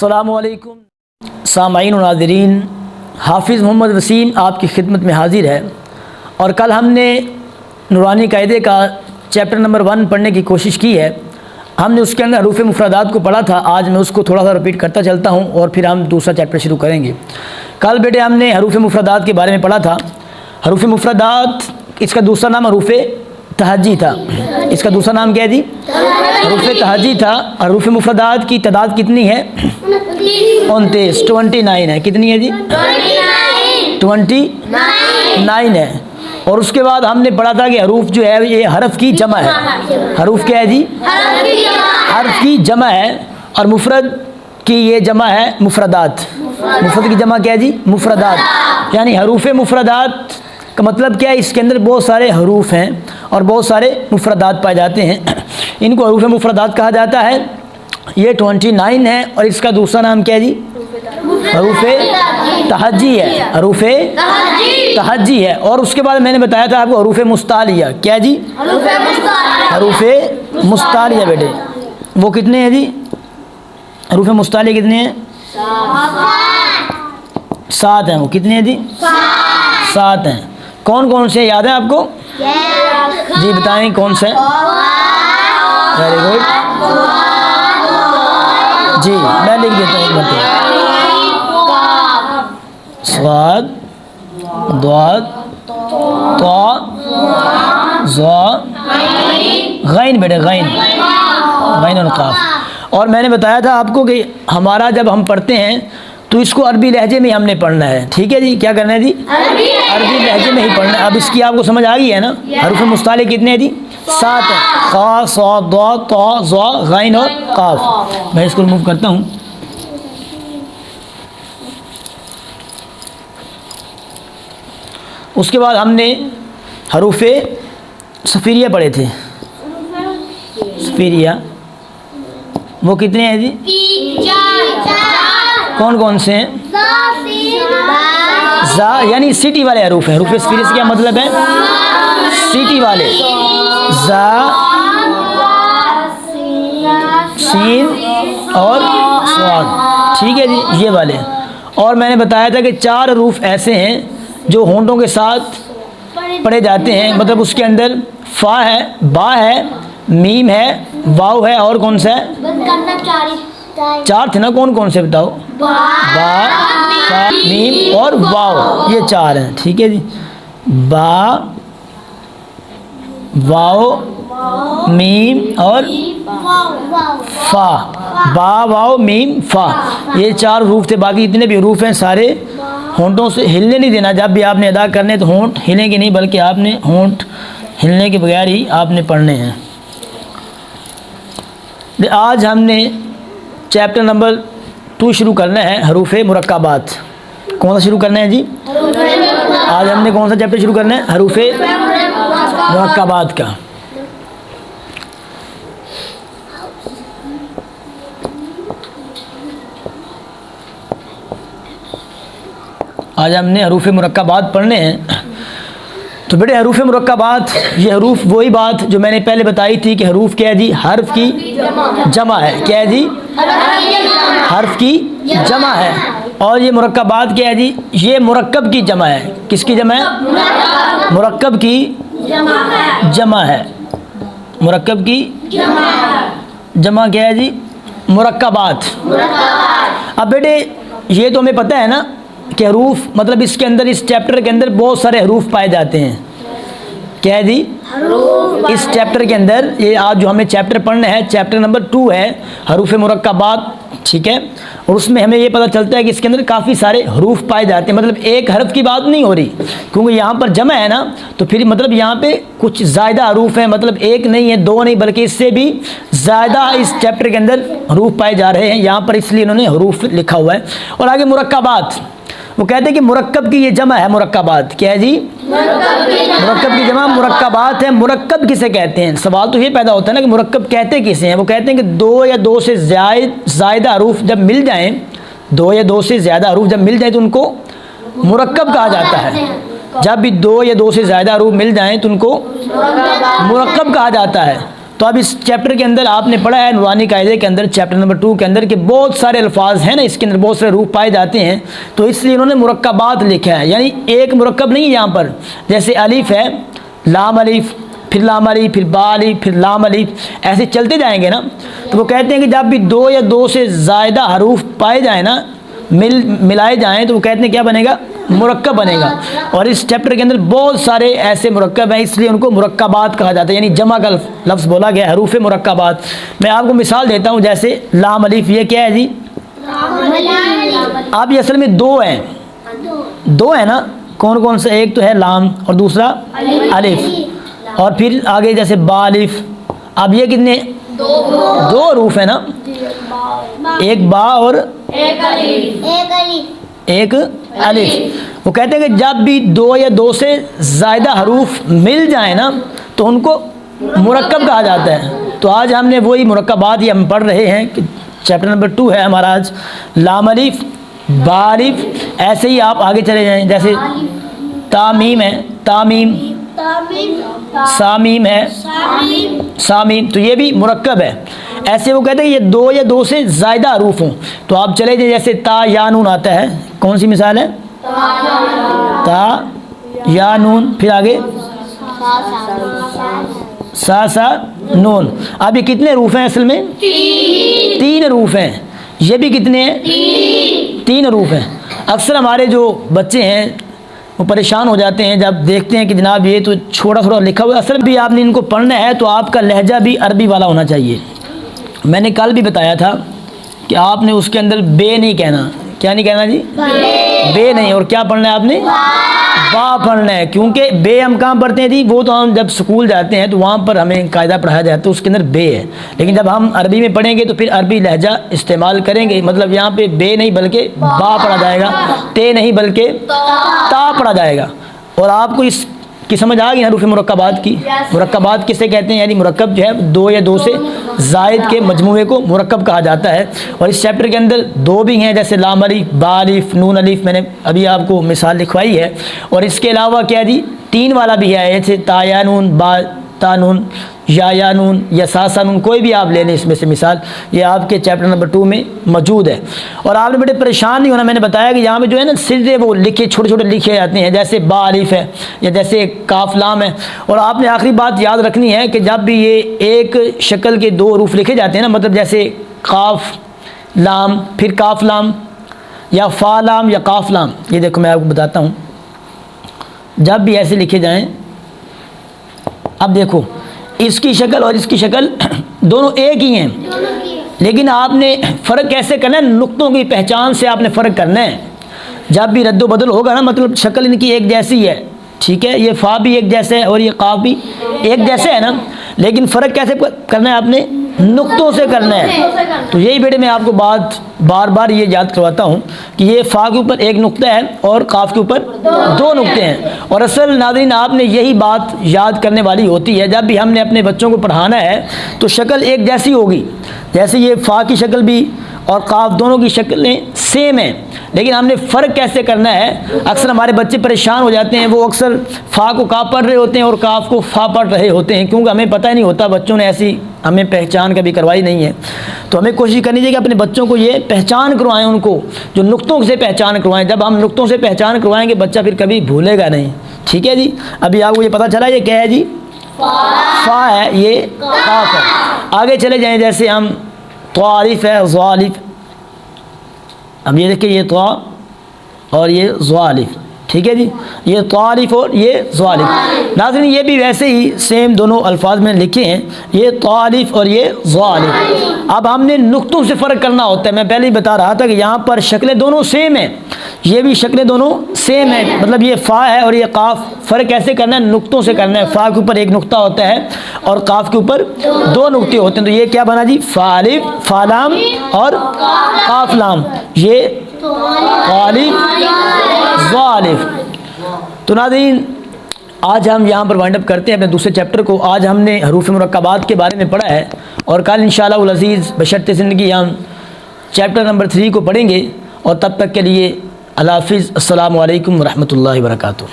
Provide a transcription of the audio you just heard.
السلام علیکم سامعین و ناظرین، حافظ محمد وسیم آپ کی خدمت میں حاضر ہے، اور کل ہم نے نورانی قاعدے کا چیپٹر نمبر 1 پڑھنے کی کوشش کی ہے۔ ہم نے اس کے اندر حروف مفردات کو پڑھا تھا۔ آج میں اس کو تھوڑا سا رپیٹ کرتا چلتا ہوں اور پھر ہم دوسرا چیپٹر شروع کریں گے۔ کل بیٹے ہم نے حروف مفردات کے بارے میں پڑھا تھا۔ حروف مفردات، اس کا دوسرا نام حروف تہجی تھا۔ اس کا دوسرا نام کیا ہے جی؟ حروف تہجی تھا۔ حروف مفردات کی تعداد کتنی ہے؟ 29 ہے۔ کتنی ہے جی؟ 29 ہے۔ اور اس کے بعد ہم نے پڑھا تھا کہ حروف جو ہے یہ حرف کی جمع ہے۔ حروف کیا ہے جی؟ حرف کی جمع ہے، اور مفرد کی یہ جمع ہے مفردات۔ مفرد کی جمع کیا ہے جی؟ مفردات۔ یعنی حروف مفردات کا مطلب کیا ہے؟ اس کے اندر بہت سارے حروف ہیں اور بہت سارے مفردات پائے جاتے ہیں، ان کو حروف مفردات کہا جاتا ہے۔ یہ 29 ہے، اور اس کا دوسرا نام کیا ہے جی؟ حروف تہجی ہے۔ حروف تہجی ہے۔ اور اس کے بعد میں نے بتایا تھا آپ کو حروف مستعلیہ۔ کیا جی؟ حروف مستعلیہ بیٹے وہ کتنے ہیں جی؟ حروف مستعلیہ کتنے ہیں؟ 7 ہیں۔ وہ کتنے ہیں جی؟ 7 ہیں۔ کون کون سے یاد ہیں آپ کو؟ جی بتائیں کون سے؟ Very good. جی میں لکھ دیتا ہوں ایک مرتبہ۔ صاد، ضاد، طا، ظا، غین بیٹے، غین اور قاف۔ اور میں نے بتایا تھا آپ کو کہ ہمارا جب ہم پڑھتے ہیں تو اس کو عربی لہجے میں ہم نے پڑھنا ہے۔ ٹھیک ہے جی؟ کیا کرنا ہے جی؟ عربی لہجے میں ہی پڑھنا ہے۔ اب اس کی آپ کو سمجھ آ گئی ہے نا؟ حروف مستعلیہ کتنے ہیں جی؟ 7 ہیں۔ قا، صاد، ضا، طا، ظا، غین اور قاف۔ میں اس کو ریموو کرتا ہوں۔ اس کے بعد ہم نے حروف صفیریہ پڑھے تھے۔ صفیریہ وہ کتنے ہیں جی؟ کون کون سے ہیں؟ زا یعنی سیٹی والے حروف ہیں۔ حروف صفیریہ سے کیا مطلب ہے؟ سیٹی والے۔ زا، سین اور صاد۔ ٹھیک ہے جی؟ یہ والے۔ اور میں نے بتایا تھا کہ 4 حروف ایسے ہیں جو ہونٹوں کے ساتھ پڑھے جاتے ہیں، مطلب اس کے اندر فا ہے، با ہے، میم ہے، واو ہے، اور کون سا ہے؟ 4 تھے نا؟ کون کون سے بتاؤ؟ با، فا، میم اور واو، یہ 4 ہیں۔ ٹھیک ہے جی؟ با، واو، میم اور فا۔ با، واو، میم، فا، یہ 4 حروف تھے۔ باقی اتنے بھی حروف ہیں سارے ہونٹوں سے ہلنے نہیں دینا۔ جب بھی آپ نے ادا کرنے تو ہونٹ ہلیں گے نہیں، بلکہ آپ نے ہونٹ ہلنے کے بغیر ہی آپ نے پڑھنے ہیں۔ آج ہم نے چیپٹر نمبر 2 شروع کرنا ہے، حروف مرکبات۔ کون سا شروع کرنا ہے جی؟ آج ہم نے کون سا چیپٹر شروع کرنا ہے؟ حروف مرکبات کا۔ آج ہم نے حروف مرکبات پڑھنے ہیں۔ تو بیٹے حروف مرکبات، یہ حروف وہی بات جو میں نے پہلے بتائی تھی کہ حروف کیا ہے جی؟ حرف کی جمع ہے۔ کیا ہے جی؟ حرف کی جمع ہے۔ اور یہ مرکبات کیا ہے جی؟ یہ مرکب کی جمع ہے۔ کس کی جمع ہے؟ مرکب کی جمع ہے۔ مرکب کی جمع کیا ہے جی؟ مرکبات۔ اب بیٹے یہ تو ہمیں پتہ ہے نا کہ حروف مطلب اس کے اندر، اس چیپٹر کے اندر بہت سارے حروف پائے جاتے ہیں۔ کیا ہے جی؟ اس چیپٹر کے اندر، یہ آج جو ہمیں چیپٹر پڑھنا ہے چیپٹر نمبر 2 ہے، حروف مرکبات۔ ٹھیک ہے؟ اور اس میں ہمیں یہ پتہ چلتا ہے کہ اس کے اندر کافی سارے حروف پائے جاتے ہیں۔ مطلب ایک حرف کی بات نہیں ہو رہی، کیونکہ یہاں پر جمع ہے نا، تو پھر مطلب یہاں پہ کچھ زائدہ حروف ہیں، مطلب ایک نہیں ہے، 2 نہیں، بلکہ اس سے بھی زیادہ اس چیپٹر کے اندر حروف پائے جا رہے ہیں یہاں پر، اس لیے انہوں نے حروف لکھا ہوا ہے۔ اور آگے مرکبات، وہ کہتے ہیں کہ مرکب کی یہ جمع ہے مرکبات۔ کیا ہے جی؟ مرکب کی جمع مرکبات ہے۔ مرکب کسے کہتے ہیں؟ سوال تو یہ پیدا ہوتا ہے نا کہ مرکب کہتے کسے ہیں؟ وہ کہتے ہیں کہ 2 یا 2 سے زائدہ حروف جب مل جائیں، 2 یا 2 سے زیادہ حروف جب مل جائیں تو ان کو مرکب کہا جاتا ہے۔ جب بھی 2 یا 2 سے زیادہ حروف مل جائیں تو ان کو مرکب کہا جاتا ہے۔ تو اب اس چیپٹر کے اندر آپ نے پڑھا ہے نورانی قاعدے کے اندر چیپٹر نمبر 2 کے اندر کہ بہت سارے الفاظ ہیں نا، اس کے اندر بہت سارے حروف پائے جاتے ہیں، تو اس لیے انہوں نے مرکبات لکھا ہے، یعنی ایک مرکب نہیں ہے یہاں پر. جیسے الف ہے، لام الف، پھر لام الف، پھر با الف، پھر لام الف، ایسے چلتے جائیں گے نا. تو وہ کہتے ہیں کہ جب بھی 2 یا 2 سے زائدہ حروف پائے جائیں نا، ملائے جائیں، تو وہ کہتے ہیں کیا بنے گا؟ مرکب بنے گا. اور اس چیپٹر کے اندر بہت سارے ایسے مرکب ہیں، اس لیے ان کو مرکبات کہا جاتا ہے، یعنی جمع کا لفظ بولا گیا، حروف مرکبات. میں آپ کو مثال دیتا ہوں، جیسے لام الف، یہ کیا ہے جی؟ اب یہ اصل میں 2 ہیں، 2 ہیں نا. کون کون سے؟ ایک تو ہے لام اور دوسرا الف، اور پھر آگے جیسے با الف. اب یہ کتنے؟ 2 حروف ہیں نا، ایک با اور ایک الف. وہ کہتے ہیں کہ جب بھی 2 یا 2 سے زائدہ حروف مل جائیں نا، تو ان کو مرکب کہا جاتا ہے. تو آج ہم نے وہی مرکبات یہ ہم پڑھ رہے ہیں کہ چیپٹر نمبر 2 ہے ہمارا آج. لام الف، با الف، ایسے ہی آپ آگے چلے جائیں. جیسے تامیم ہے، تامیم، سامیم ہے، سامیم، تو یہ بھی مرکب ہے. ایسے وہ کہتے ہیں کہ یہ 2 یا 2 سے زائدہ حروف ہوں. تو آپ چلے جائیں، جیسے تا یا نون آتا ہے. کون سی مثال ہے؟ تا یا نون، پھر آگے سا سا نون. اب یہ کتنے حروف ہیں اصل میں؟ 3 حروف ہیں. یہ بھی کتنے ہیں؟ 3 حروف ہیں. اکثر ہمارے جو بچے ہیں وہ پریشان ہو جاتے ہیں جب دیکھتے ہیں کہ جناب یہ تو چھوٹا چھوٹا لکھا ہوا ہے. اصل بھی آپ نے ان کو پڑھنا ہے تو آپ کا لہجہ بھی عربی والا ہونا چاہیے. میں نے کل بھی بتایا تھا کہ آپ نے اس کے اندر بے نہیں کہنا. کیا نہیں کہنا جی؟ بے نہیں. اور کیا پڑھنا ہے آپ نے؟ با پڑھنا ہے. کیونکہ بے ہم کہاں پڑھتے ہیں جی؟ وہ تو ہم جب اسکول جاتے ہیں تو وہاں پر ہمیں قاعدہ پڑھایا جاتا ہے، اس کے اندر بے ہے. لیکن جب ہم عربی میں پڑھیں گے تو پھر عربی لہجہ استعمال کریں گے. مطلب یہاں پہ بے نہیں بلکہ با پڑھا جائے گا، تے نہیں بلکہ تا پڑھا جائے گا. اور آپ کو اس کی سمجھ آ گئی حروف مرکبات کی؟ مرکبات کسے کہتے ہیں؟ یعنی مرکب جو ہے 2 یا 2 سے زائد کے مجموعے کو مرکب کہا جاتا ہے. اور اس چیپٹر کے اندر 2 بھی ہیں، جیسے لام الف، با الف، نون الف، میں نے ابھی آپ کو مثال لکھوائی ہے. اور اس کے علاوہ کیا جی؟ 3 والا بھی ہے، جیسے تا یا نون، با تا نون، یا نون، یا سا نون. کوئی بھی آپ لے لیں اس میں سے مثال. یہ آپ کے چیپٹر نمبر 2 میں موجود ہے. اور آپ نے بڑے پریشان نہیں ہونا. میں نے بتایا کہ یہاں پہ جو ہے نا سلسلے وہ لکھے چھوٹے چھوٹے لکھے جاتے ہیں، جیسے با الف ہے یا جیسے کاف لام ہے. اور آپ نے آخری بات یاد رکھنی ہے کہ جب بھی یہ ایک شکل کے 2 حروف لکھے جاتے ہیں نا، مطلب جیسے قاف لام، پھر کاف لام، یا فا لام، یا قاف لام. یہ دیکھو میں آپ کو بتاتا ہوں، جب بھی ایسے لکھے جائیں، اب دیکھو اس کی شکل اور اس کی شکل دونوں ایک ہی ہیں، لیکن آپ نے فرق کیسے کرنا ہے؟ نقطوں کی پہچان سے آپ نے فرق کرنا ہے. جب بھی رد و بدل ہوگا نا، مطلب شکل ان کی ایک جیسی ہے، ٹھیک ہے، یہ فا بھی ایک جیسے ہے اور یہ قاف بھی ایک جیسے ہے نا، لیکن فرق کیسے کرنا ہے؟ آپ نے نقطوں سے کرنا ہے. تو یہی بیٹے میں آپ کو بات بار بار یہ یاد کرواتا ہوں کہ یہ فا کے اوپر ایک نقطہ ہے اور قاف کے اوپر 2 نقطے ہیں. اور اصل ناظرین آپ نے یہی بات یاد کرنے والی ہوتی ہے. جب بھی ہم نے اپنے بچوں کو پڑھانا ہے تو شکل ایک جیسی ہوگی، جیسے یہ فا کی شکل بھی اور قاف دونوں کی شکلیں سیم ہیں، لیکن ہم نے فرق کیسے کرنا ہے. اکثر ہمارے بچے پریشان ہو جاتے ہیں، وہ اکثر فا کو کاف پڑھ رہے ہوتے ہیں اور کاف کو فا پڑھ رہے ہوتے ہیں، کیونکہ ہمیں پتہ ہی نہیں ہوتا، بچوں نے ایسی ہمیں پہچان کبھی کروائی نہیں ہے. تو ہمیں کوشش کرنی چاہیے کہ اپنے بچوں کو یہ پہچان کروائیں، ان کو جو نقطوں سے پہچان کروائیں. جب ہم نقطوں سے پہچان کروائیں گے بچہ پھر کبھی بھولے گا نہیں. ٹھیک ہے جی؟ ابھی آپ کو یہ پتہ چلا یہ کیا ہے جی؟ فا ہے، یہ قاف ہے. آگے چلے جائیں، جیسے ہم طالف ہے، ظالف. اب یہ دیکھیں، یہ طا اور یہ ظالف، ٹھیک ہے جی، یہ طالف اور یہ ظالف. ناظرین یہ بھی ویسے ہی سیم دونوں الفاظ میں لکھے ہیں، یہ طالف اور یہ ظالف. اب ہم نے نقطوں سے فرق کرنا ہوتا ہے. میں پہلے ہی بتا رہا تھا کہ یہاں پر شکلیں دونوں سیم ہیں، یہ بھی شکلیں دونوں سیم ہیں، مطلب یہ فا ہے اور یہ قاف. فرق کیسے کرنا ہے؟ نقطوں سے کرنا ہے. فا کے اوپر ایک نقطہ ہوتا ہے اور قاف کے اوپر 2 نقطے ہوتے ہیں. تو یہ کیا بنا جی؟ فا الف، فا لام اور قاف لام. یہ طالف، ظالف. تو ناظرین آج ہم یہاں پر وائنڈ اپ کرتے ہیں اپنے دوسرے چیپٹر کو. آج ہم نے حروف مرکبات کے بارے میں پڑھا ہے اور کل انشاءاللہ العزیز بشرط زندگی ہم چیپٹر نمبر 3 کو پڑھیں گے. اور تب تک کے لیے اللہ حافظ. السلام علیکم ورحمۃ اللہ وبرکاتہ.